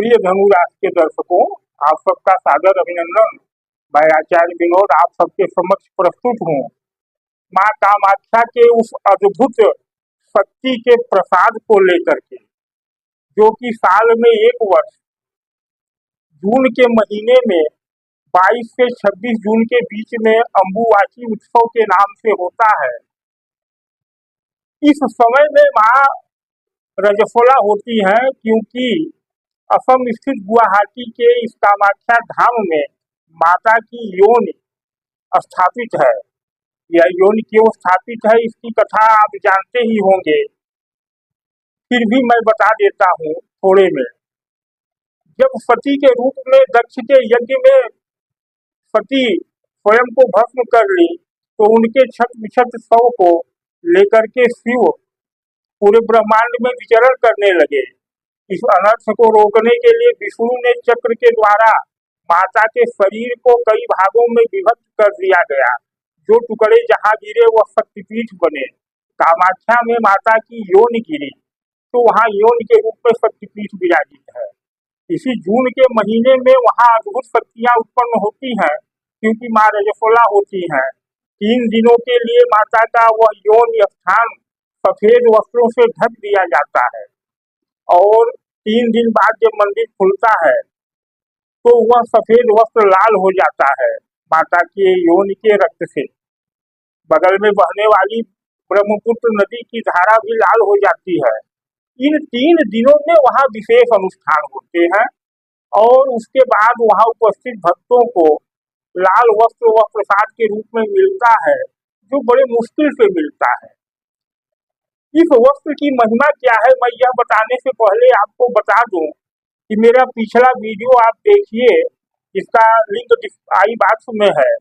प्रिय धनु राशि के दर्शकों, आप सबका सादर अभिनंदन। मैं आचार्य विनोद आप सबके समक्ष प्रस्तुत हूँ। माँ कामाख्या के उस अद्भुत शक्ति के प्रसाद को लेकर के, जो कि साल में एक वर्ष जून के महीने में 22 से 26 जून के बीच में अम्बुवाची उत्सव के नाम से होता है। इस समय में माँ रजस्वला होती हैं, क्योंकि असम स्थित गुवाहाटी के इस कामाख्या धाम में माता की योनि स्थापित है। यह योनि क्यों स्थापित है, इसकी कथा आप जानते ही होंगे, फिर भी मैं बता देता हूँ थोड़े में। जब सती के रूप में दक्ष के यज्ञ में सती स्वयं को भस्म कर ली, तो उनके छत विछत शव को लेकर के शिव पूरे ब्रह्मांड में विचरण करने लगे। इस अनर्थ को रोकने के लिए विष्णु ने चक्र के द्वारा माता के शरीर को कई भागों में विभक्त कर दिया गया। जो टुकड़े जहाँ गिरे वह शक्तिपीठ बने। कामाख्या में माता की योनि गिरी, तो वहाँ योनि के रूप में शक्तिपीठ विराजित है। इसी जून के महीने में वहाँ अद्भुत शक्तियाँ उत्पन्न होती हैं, क्योंकि माँ रजस्वला होती हैं। 3 दिनों के लिए माता का वह योनि स्थान सफेद वस्त्रों से ढक दिया जाता है, और 3 दिन बाद जब मंदिर खुलता है तो वह सफेद वस्त्र लाल हो जाता है माता के योनि के रक्त से। बगल में बहने वाली ब्रह्मपुत्र नदी की धारा भी लाल हो जाती है। इन 3 दिनों में वहाँ विशेष अनुष्ठान होते हैं, और उसके बाद वहाँ उपस्थित भक्तों को लाल वस्त्र व प्रसाद के रूप में मिलता है, जो बड़े मुश्किल से मिलता है। इस वस्त्र की महिमा क्या है, मैं यह बताने से पहले आपको बता दूं कि मेरा पिछला वीडियो आप देखिए, इसका लिंक आई बॉक्स में है।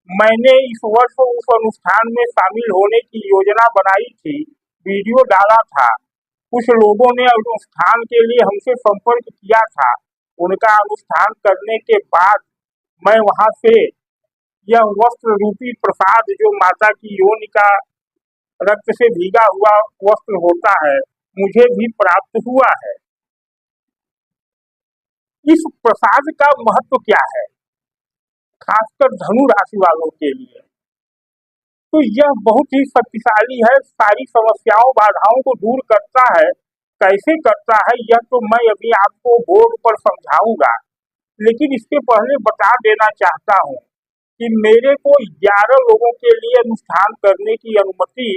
मैंने इस वर्ष उस अनुष्ठान में शामिल होने की योजना बनाई थी, वीडियो डाला था। कुछ लोगों ने अनुष्ठान के लिए हमसे संपर्क किया था। उनका अनुष्ठान करने के बाद मैं वहां से यह वस्त्र रूपी प्रसाद, जो माता की योनि का रक्त से भीगा हुआ वस्त्र होता है, मुझे भी प्राप्त हुआ है। इस प्रसाद का महत्व क्या है, खासकर धनु राशि वालों के लिए? तो यह बहुत ही शक्तिशाली है, सारी समस्याओं बाधाओं को दूर करता है। कैसे करता है यह तो मैं अभी आपको बोर्ड पर समझाऊंगा, लेकिन इसके पहले बता देना चाहता हूँ कि मेरे को 11 लोगों के लिए अनुष्ठान करने की अनुमति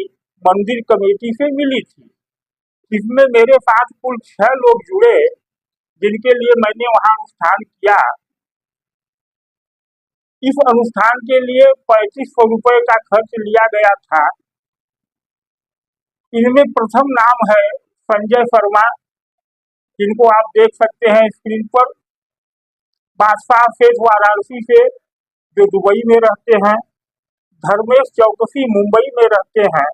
मंदिर कमेटी से मिली थी। इसमें मेरे साथ कुल 6 लोग जुड़े, जिनके लिए मैंने वहां अनुष्ठान किया। इस अनुष्ठान के लिए 3500 रुपए का खर्च लिया गया था। इनमें प्रथम नाम है संजय शर्मा, जिनको आप देख सकते हैं स्क्रीन पर। बादशाह सेठ वाराणसी से, जो दुबई में रहते हैं। धर्मेश चौकसी मुंबई में रहते हैं।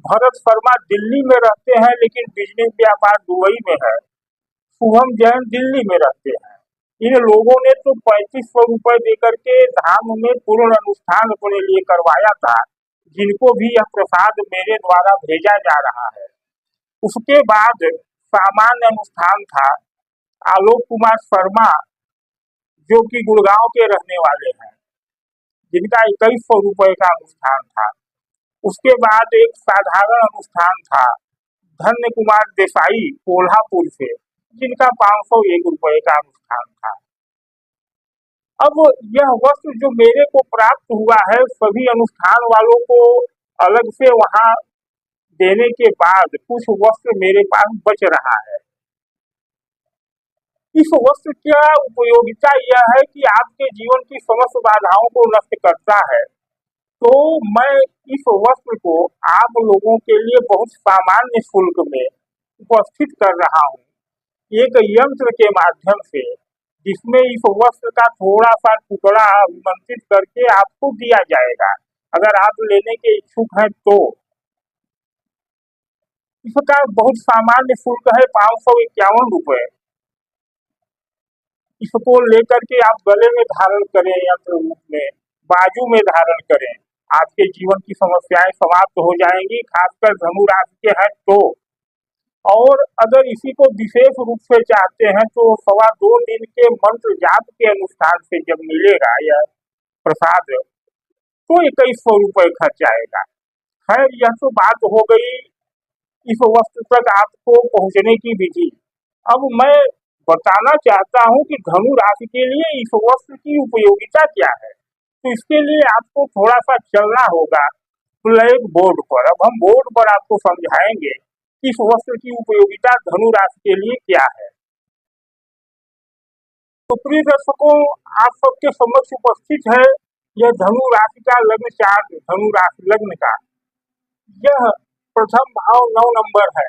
भरत शर्मा दिल्ली में रहते हैं, लेकिन बिजनेस व्यापार दुबई में है। शुभम जैन दिल्ली में रहते हैं। इन लोगों ने तो 3500 रुपए देकर के धाम में पूर्ण अनुष्ठान अपने लिए करवाया था, जिनको भी यह प्रसाद मेरे द्वारा भेजा जा रहा है। उसके बाद सामान्य अनुष्ठान था। आलोक कुमार शर्मा, जो कि गुड़गांव के रहने वाले हैं, जिनका 2100 रुपए का अनुष्ठान था। उसके बाद एक साधारण अनुष्ठान था धन्य कुमार देसाई कोल्हापुर से, जिनका 501 रुपए का अनुष्ठान था। अब यह वस्त्र जो मेरे को प्राप्त हुआ है, सभी अनुष्ठान वालों को अलग से वहां देने के बाद कुछ वस्त्र मेरे पास बच रहा है। इस वस्त्र की उपयोगिता यह है कि आपके जीवन की समस्त बाधाओं को नष्ट करता है। तो मैं इस वस्त्र को आप लोगों के लिए बहुत सामान्य शुल्क में उपस्थित कर रहा हूँ, एक यंत्र के माध्यम से, जिसमें इस वस्त्र का थोड़ा सा टुकड़ा अभिमंत्रित करके आपको दिया जाएगा, अगर आप लेने के इच्छुक हैं तो। इसका बहुत सामान्य शुल्क है 551 रुपए। इसको लेकर के आप गले में धारण करें, यंत्र रूप में बाजू में धारण करें, आपके जीवन की समस्याएं समाप्त हो जाएंगी, खासकर धनु राशि के हैं तो। और अगर इसी को विशेष रूप से चाहते हैं तो 2.25 दिन के मंत्र जाप के अनुष्ठान से जब मिलेगा यह प्रसाद तो 2100 रुपये खर्च आएगा। खैर, यह तो बात हो गई इस वस्त्र तक आपको पहुंचने की विधि। अब मैं बताना चाहता हूं कि धनु राशि के लिए इस वस्त्र की उपयोगिता क्या है। तो इसके लिए आपको थोड़ा सा चलना होगा ब्लैक बोर्ड पर। अब हम बोर्ड पर आपको समझाएंगे कि इस वस्त्र की उपयोगिता धनु राशि के लिए क्या है। तो प्रिय दर्शकों, आप सबके समक्ष उपस्थित है यह धनु राशि का लग्न चार्ट। धनु राशि लग्न का यह प्रथम भाव 9 नंबर है।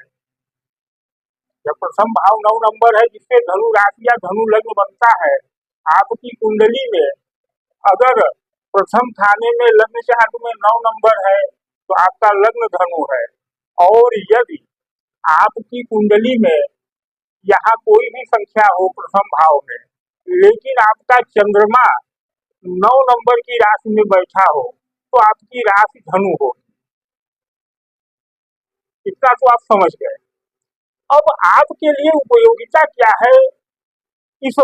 यह प्रथम भाव 9 नंबर है जिससे धनु राशि या धनु लग्न बनता है। आपकी कुंडली में अगर प्रथम खाने में लग्न चार्ट में 9 नंबर है तो आपका लग्न धनु है। और यदि आपकी कुंडली में यहाँ कोई भी संख्या हो प्रथम भाव में, लेकिन आपका चंद्रमा 9 नंबर की राशि में बैठा हो तो आपकी राशि धनु होगी। इतना तो आप समझ गए। अब आपके लिए उपयोगिता क्या है इस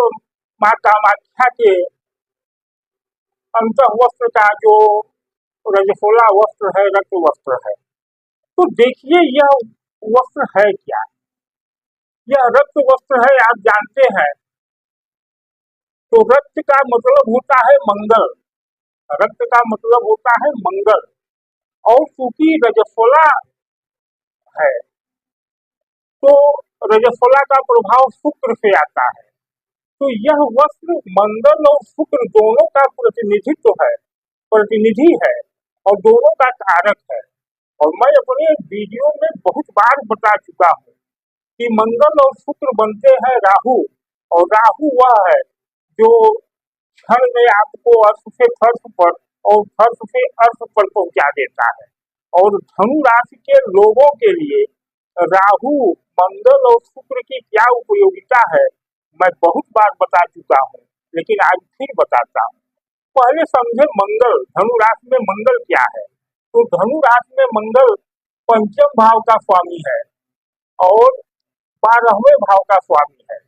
माँ कामाख्या के अंतः वस्त्र का, जो रजफोला वस्त्र है, रक्त वस्त्र है। तो देखिए यह वस्त्र है क्या। यह रक्त वस्त्र है, आप जानते हैं। तो रक्त का मतलब होता है मंगल। रक्त का मतलब होता है मंगल। और चूंकि रजफोला है तो रजफोला का प्रभाव शुक्र से आता है। तो यह वस्त्र मंगल और शुक्र दोनों का प्रतिनिधित्व है, प्रतिनिधि है और दोनों का कारक है। और मैं अपने वीडियो में बहुत बार बता चुका हूँ कि मंगल और शुक्र बनते हैं राहु। और राहु वह है जो क्षण में आपको अर्थ से फर्श पर और फर्श से अर्थ पर पहुंचा देता है। और धनु राशि के लोगों के लिए राहु, मंगल और शुक्र की क्या उपयोगिता है मैं बहुत बार बता चुका हूँ, लेकिन आज फिर बताता हूँ। पहले समझे मंगल, धनु राशि में मंगल क्या है। तो धनु राशि में मंगल पंचम भाव का स्वामी है और 12वें भाव का स्वामी है।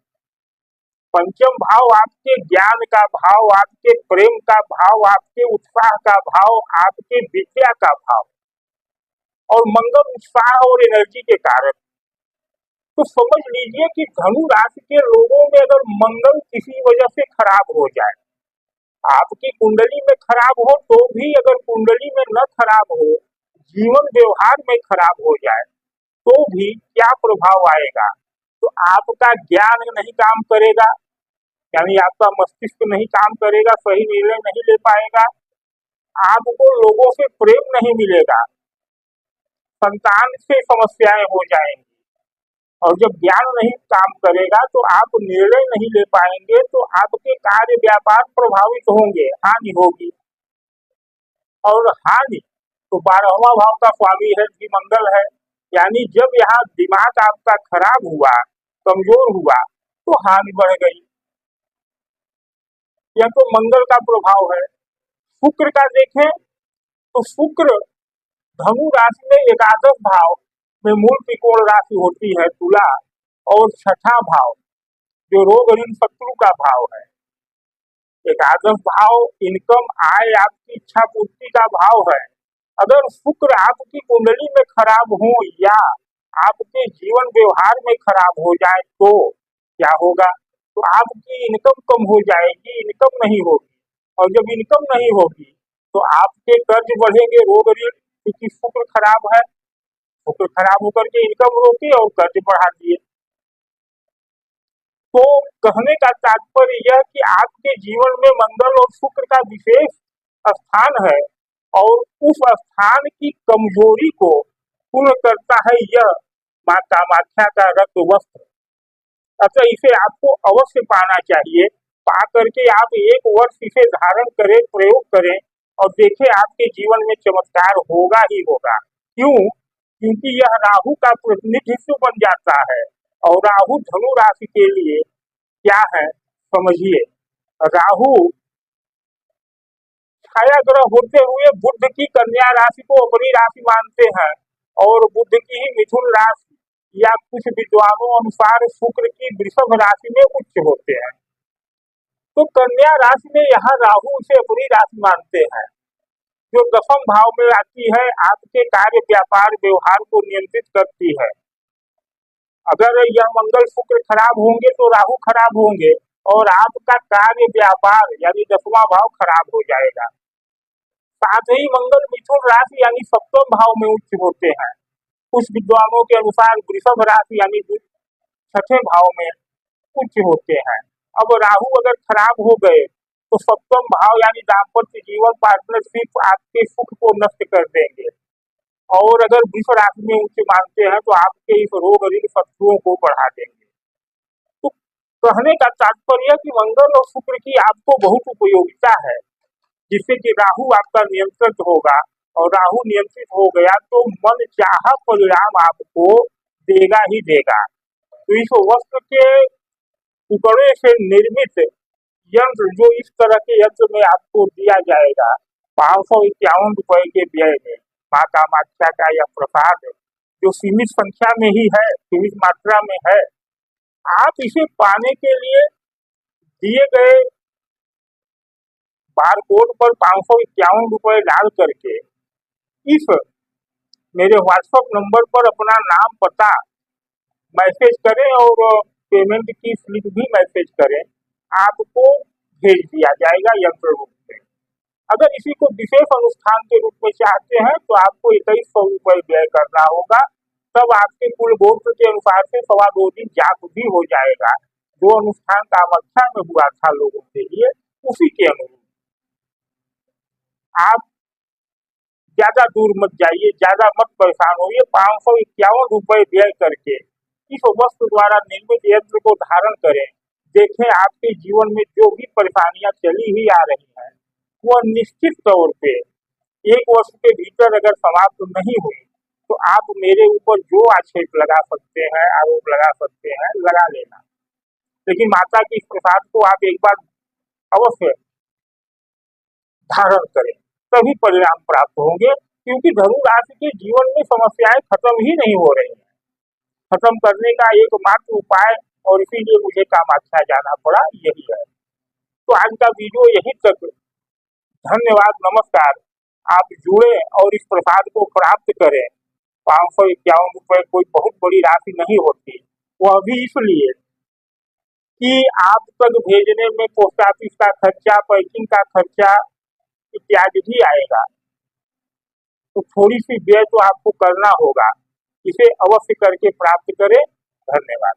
पंचम भाव आपके ज्ञान का भाव, आपके प्रेम का भाव, आपके उत्साह का भाव, आपके विद्या का भाव। और मंगल उत्साह और एनर्जी के कारक। तो समझ लीजिए कि धनु राशि के लोगों में अगर मंगल किसी वजह से खराब हो जाए, आपकी कुंडली में खराब हो तो भी, अगर कुंडली में न खराब हो, जीवन व्यवहार में खराब हो जाए तो भी क्या प्रभाव आएगा। तो आपका ज्ञान नहीं काम करेगा, यानी आपका मस्तिष्क नहीं काम करेगा, सही निर्णय नहीं ले पाएगा, आपको लोगों से प्रेम नहीं मिलेगा, संतान से समस्याएं हो जाएंगी। और जब ज्ञान नहीं काम करेगा तो आप निर्णय नहीं ले पाएंगे, तो आपके कार्य व्यापार प्रभावित होंगे, हानि होगी। और हानि तो 12वां भाव का स्वामी है, भी मंगल है। यानी जब यहाँ दिमाग आपका खराब हुआ, कमजोर हुआ तो हानि बढ़ गई। यह तो मंगल का प्रभाव है। शुक्र का देखें तो शुक्र धनु राशि में एकादश भाव में मूल त्रिकोण राशि होती है तुला, और छठा भाव जो रोग ऋण शत्रु का भाव है। एकादश भाव इनकम, आय, आपकी इच्छा पूर्ति का भाव है। अगर शुक्र आपकी कुंडली में खराब हो या आपके जीवन व्यवहार में खराब हो जाए तो क्या होगा। तो आपकी इनकम कम हो जाएगी, इनकम नहीं होगी। और जब इनकम नहीं होगी तो आपके कर्ज बढ़ेंगे, रोग ऋण, क्योंकि शुक्र खराब है। शुक्र खराब होकर के इनकम रोके और कर्ज बढ़ा दिए। तो कहने का तात्पर्य यह कि आपके जीवन में मंगल और शुक्र का विशेष स्थान है और उस स्थान की कमजोरी को पूर्ण करता है यह माँ कामाख्या का रक्त वस्त्र। अतः इसे आपको अवश्य पाना चाहिए। पा करके आप 1 वर्ष इसे धारण करें, प्रयोग करें और देखें आपके जीवन में चमत्कार होगा ही होगा। क्यों? क्योंकि यह राहु का प्रतिनिधित्व बन जाता है। और राहु धनु राशि के लिए क्या है समझिए। राहु छाया ग्रह होते हुए बुध की कन्या राशि को अपनी राशि मानते हैं और बुध की ही मिथुन राशि या कुछ विद्वानों अनुसार शुक्र की वृषभ राशि में उच्च होते हैं। तो कन्या राशि में यहाँ राहु उसे अपनी राशि मानते हैं, जो 10वें भाव में आती है, आपके कार्य व्यापार व्यवहार को नियंत्रित करती है। अगर यह मंगल शुक्र खराब होंगे तो राहु खराब होंगे और आपका कार्य व्यापार यानी 10वां भाव खराब हो जाएगा। साथ ही मंगल मिथुन राशि यानी 7वें भाव में उच्च होते हैं। कुछ विद्वानों के अनुसार वृषभ राशि यानी 6ठे भाव में उच्च होते हैं। अब राहु अगर खराब हो गए तो 7वें भाव यानी दाम्पत्य जीवन पार्टनरशिप आपके सुख को नष्ट कर देंगे, और अगर वृष राशि में उच्च मानते हैं तो आपके इस रोग ऋण शत्रुओं को बढ़ा देंगे। तो कहने का तात्पर्य कि मंगल और शुक्र की आपको बहुत उपयोगिता है, जिससे कि राहु आपका नियंत्रित होगा, और राहु नियंत्रित हो गया तो मन चाहा परिणाम आपको देगा ही देगा। तो इस वस्त्र के टुकड़े से निर्मित यंत्र, जो इस तरह के यंत्र में आपको दिया जाएगा 551 रुपए के व्यय में, माँ कामाख्या का यह प्रसाद जो सीमित संख्या में ही है, सीमित मात्रा में है, आप इसे पाने के लिए दिए गए बारकोड पर 551 रुपए डाल करके इस मेरे व्हाट्सएप नंबर पर अपना नाम पता मैसेज करें और पेमेंट की स्लिप भी मैसेज करें, आपको भेज दिया जाएगा यंत्र रूप में। अगर इसी को विशेष अनुष्ठान के रूप में चाहते हैं तो आपको 2100 रुपए व्यय करना होगा, तब आपके कुल गोत्र के अनुसार से 2.25 दिन जाप भी हो जाएगा। जो अनुष्ठान कामाख्या में हुआ था लोगों के लिए, उसी के अनुरूप। आप ज्यादा दूर मत जाइए, ज्यादा मत परेशान होइए। 551 रुपए व्यय करके इस वस्त्र द्वारा निर्मित यंत्र को धारण करें। देखें आपके जीवन में जो भी परेशानियां चली ही आ रही हैं, वह निश्चित तौर पे 1 वर्ष के भीतर अगर समाप्त नहीं हुई तो आप मेरे ऊपर जो आक्षेप लगा सकते हैं, आरोप लगा सकते हैं, लगा लेना। लेकिन माता की इस प्रसाद को आप एक बार अवश्य धारण करें, तभी परिणाम प्राप्त होंगे। क्योंकि धनु राशि के जीवन में समस्याएं खत्म ही नहीं हो रही हैं। खत्म करने का एकमात्र उपाय, और इसीलिए मुझे कामाख्या जाना पड़ा, यही है। तो आज का वीडियो यहीं तक। धन्यवाद, नमस्कार। आप जुड़े और इस प्रसाद को प्राप्त करें। 551 रुपए कोई बहुत बड़ी राशि नहीं होती, वह भी इसलिए कि आप तक भेजने में पोस्ट ऑफिस का खर्चा, पैकिंग का खर्चा इत्यादि भी आएगा, तो थोड़ी सी व्यय तो आपको करना होगा। इसे अवश्य करके प्राप्त करें। धन्यवाद।